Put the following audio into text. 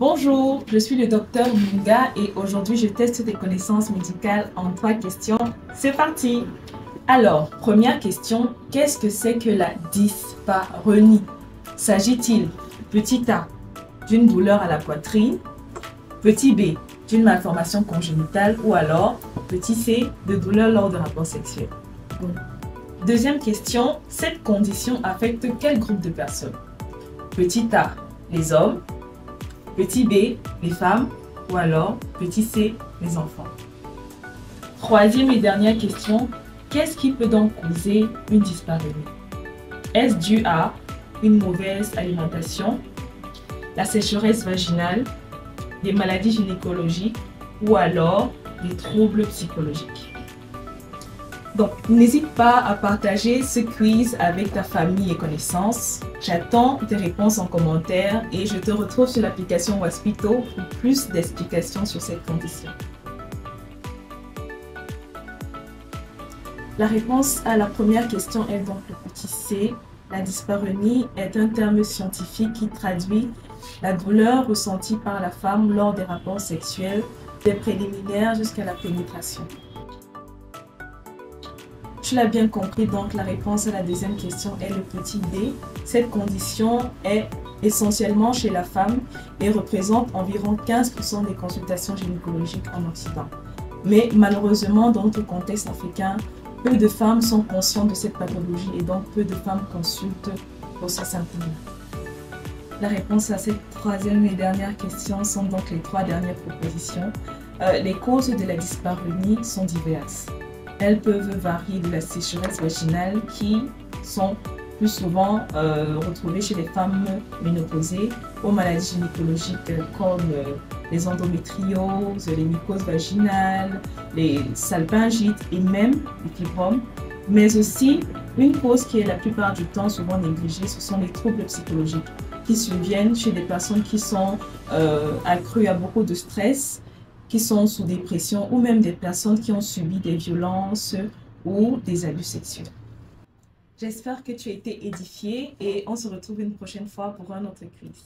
Bonjour, je suis le docteur Munga et aujourd'hui je teste tes connaissances médicales en 3 questions. C'est parti! Alors, première question, qu'est-ce que c'est que la dyspareunie? S'agit-il, petit a, d'une douleur à la poitrine, petit b, d'une malformation congénitale ou alors, petit c, de douleur lors de rapports sexuels? Deuxième question, cette condition affecte quel groupe de personnes? Petit a, les hommes, petit b, les femmes ou alors petit c, les enfants. Troisième et dernière question, qu'est-ce qui peut donc causer une dyspareunie? Est-ce dû à une mauvaise alimentation, la sécheresse vaginale, des maladies gynécologiques ou alors des troubles psychologiques? Donc, n'hésite pas à partager ce quiz avec ta famille et connaissances. J'attends tes réponses en commentaire et je te retrouve sur l'application Waspito pour plus d'explications sur cette condition. La réponse à la première question est donc le petit C. La dyspareunie est un terme scientifique qui traduit la douleur ressentie par la femme lors des rapports sexuels, des préliminaires jusqu'à la pénétration. Tu l'as bien compris, donc la réponse à la deuxième question est le petit d. Cette condition est essentiellement chez la femme et représente environ 15% des consultations gynécologiques en Occident. Mais malheureusement, dans notre contexte africain, peu de femmes sont conscientes de cette pathologie et donc peu de femmes consultent pour ces symptômes. La réponse à cette troisième et dernière question sont donc les 3 dernières propositions. Les causes de la dyspareunie sont diverses. Elles peuvent varier de la sécheresse vaginale qui sont plus souvent retrouvées chez les femmes ménopausées aux maladies gynécologiques comme les endométrioses, les mycoses vaginales, les salpingites et même les fibromes. Mais aussi, une cause qui est la plupart du temps souvent négligée, ce sont les troubles psychologiques qui surviennent chez des personnes qui sont accrues à beaucoup de stress, qui sont sous dépression ou même des personnes qui ont subi des violences ou des abus sexuels. J'espère que tu as été édifié et on se retrouve une prochaine fois pour un autre quiz.